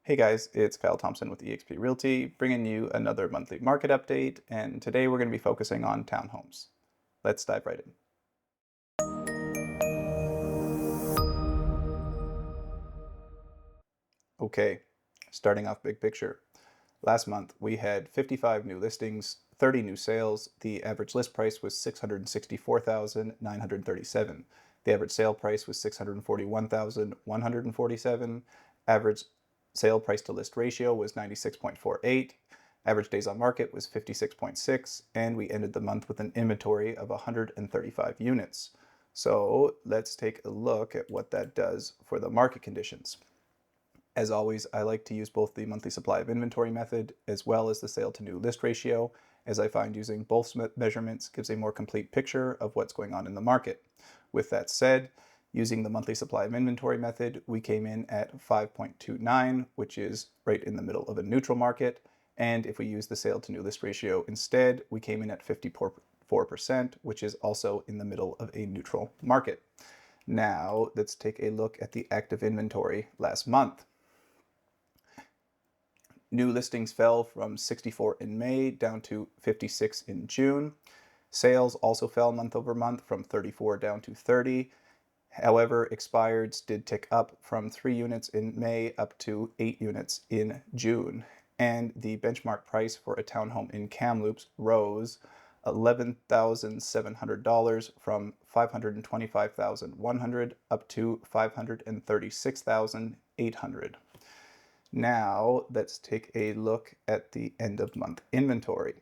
Hey guys, it's Kyle Thompson with eXp Realty, bringing you another monthly market update, and today we're going to be focusing on townhomes. Let's dive right in. Okay, starting off big picture. Last month we had 55 new listings, 30 new sales. The average list price was $664,937. The average sale price was $641,147. Average sale price to list ratio was 96.48. Average days on market was 56.6, and we ended the month with an inventory of 135 units. So let's take a look at what that does for the market conditions. As always, I like to use both the monthly supply of inventory method as well as the sale to new list ratio, as I find using both measurements gives a more complete picture of what's going on in the market. With that said, using the monthly supply of inventory method, we came in at 5.29, which is right in the middle of a neutral market. And if we use the sale to new list ratio instead, we came in at 54%, which is also in the middle of a neutral market. Now, let's take a look at the active inventory last month. New listings fell from 64 in May down to 56 in June. Sales also fell month over month from 34 down to 30. However, expireds did tick up from 3 units in May up to 8 units in June. And the benchmark price for a townhome in Kamloops rose $11,700 from $525,100 up to $536,800. Now, let's take a look at the end of month inventory.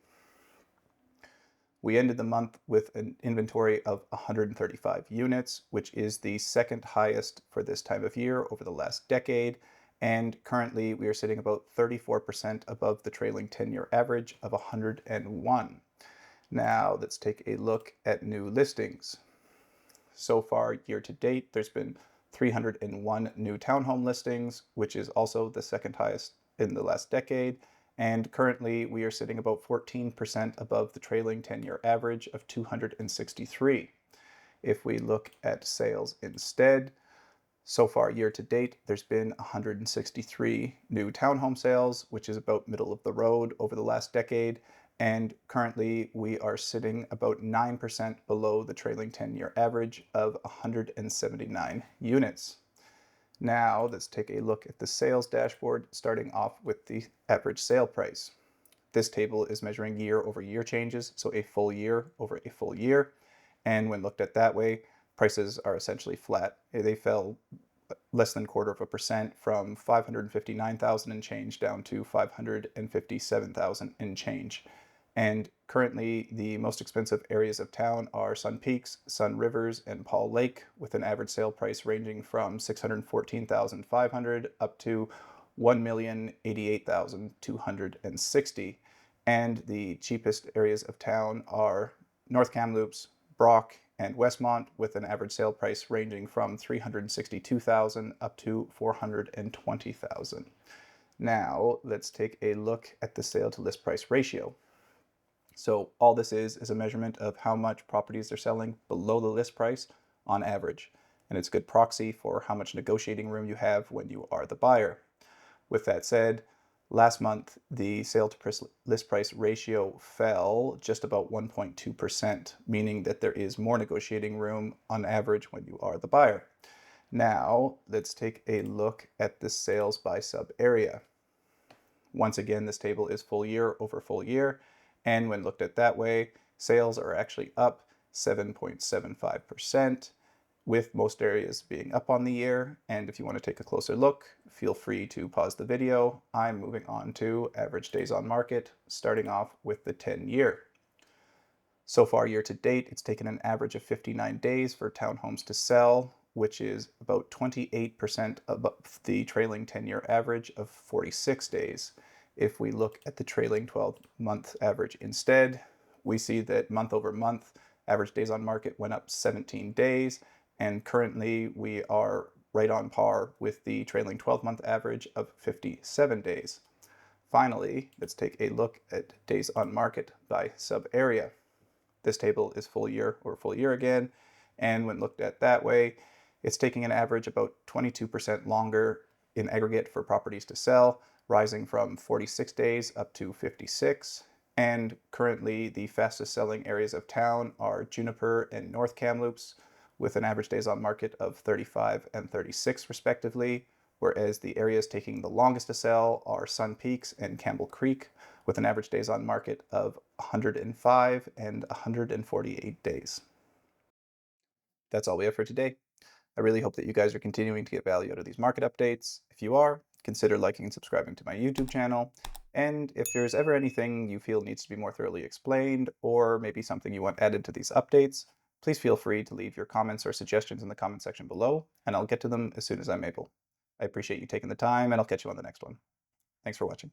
We ended the month with an inventory of 135 units, which is the second highest for this time of year over the last decade. And currently, we are sitting about 34% above the trailing 10-year average of 101. Now, let's take a look at new listings. So far, year to date, there's been 301 new townhome listings, which is also the second highest in the last decade. And currently, we are sitting about 14% above the trailing 10-year average of 263. If we look at sales instead, so far year to date, there's been 163 new townhome sales, which is about middle of the road over the last decade. And currently, we are sitting about 9% below the trailing 10-year average of 179 units. Now, let's take a look at the sales dashboard, starting off with the average sale price. This table is measuring year-over-year changes, so a full year over a full year. And when looked at that way, prices are essentially flat. They fell less than 0.25% from 559,000 and change down to 557,000 and change. And currently, the most expensive areas of town are Sun Peaks, Sun Rivers, and Paul Lake, with an average sale price ranging from $614,500 up to $1,088,260. And the cheapest areas of town are North Kamloops, Brock, and Westmont, with an average sale price ranging from $362,000 up to $420,000. Now, let's take a look at the sale to list price ratio. So all this is a measurement of how much properties are selling below the list price on average. And it's a good proxy for how much negotiating room you have when you are the buyer. With that said, last month, the sale to list price ratio fell just about 1.2%, meaning that there is more negotiating room on average when you are the buyer. Now, let's take a look at the sales by sub area. Once again, this table is full year over full year. And when looked at that way, sales are actually up 7.75%, with most areas being up on the year. And if you want to take a closer look, feel free to pause the video. I'm moving on to average days on market, starting off with the 10-year. So far, year to date, it's taken an average of 59 days for townhomes to sell, which is about 28% above the trailing 10-year average of 46 days. If we look at the trailing 12-month average instead, we see that month over month, average days on market went up 17 days, and currently we are right on par with the trailing 12-month average of 57 days. Finally, let's take a look at days on market by sub-area. This table is full year or full year again, and when looked at that way, it's taking an average about 22% longer in aggregate for properties to sell, rising from 46 days up to 56. And currently, the fastest selling areas of town are Juniper and North Kamloops, with an average days on market of 35 and 36 respectively, whereas the areas taking the longest to sell are Sun Peaks and Campbell Creek, with an average days on market of 105 and 148 days. That's all we have for today. I really hope that you guys are continuing to get value out of these market updates. If you are, consider liking and subscribing to my YouTube channel. And if there's ever anything you feel needs to be more thoroughly explained, or maybe something you want added to these updates, please feel free to leave your comments or suggestions in the comment section below, and I'll get to them as soon as I'm able. I appreciate you taking the time, and I'll catch you on the next one. Thanks for watching.